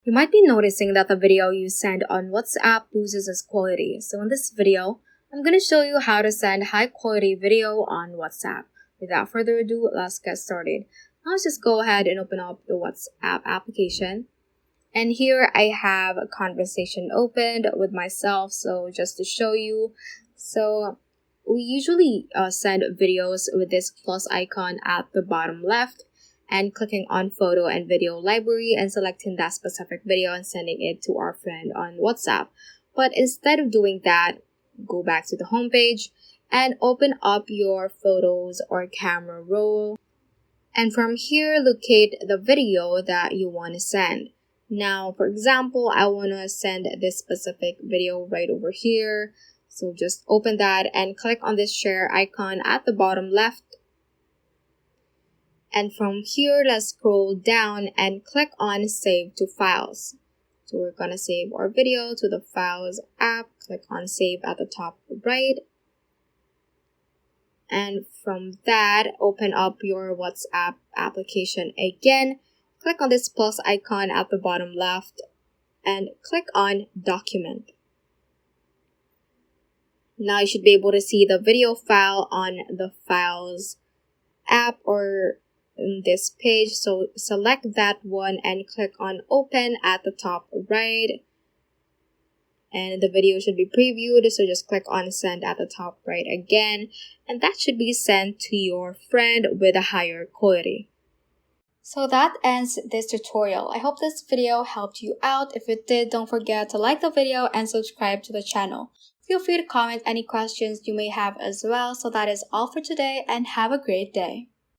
You might be noticing that the video you send on WhatsApp loses its quality. So in this video, I'm going to show you how to send high quality video on WhatsApp. Without further ado, let's get started. Now let's just go ahead and open up the WhatsApp application. And here I have a conversation opened with myself. So just to show you, so we usually send videos with this plus icon at the bottom left, and clicking on photo and video library and selecting that specific video and sending it to our friend on WhatsApp. But instead of doing that, go back to the home page and open up your photos or camera roll. And from here, locate the video that you want to send. Now, for example, I want to send this specific video right over here. So just open that and click on this share icon at the bottom left. And from here, let's scroll down and click on Save to Files. So we're going to save our video to the Files app. Click on Save at the top right. And from that, open up your WhatsApp application again. Click on this plus icon at the bottom left and click on Document. Now you should be able to see the video file on the Files app or in this page. So select that one and click on Open at the top right. And the video should be previewed, so just click on Send at the top right again. And that should be sent to your friend with a higher quality. So that ends this tutorial. I hope this video helped you out. If it did, don't forget to like the video and subscribe to the channel. Feel free to comment any questions you may have as well. So that is all for today, and have a great day.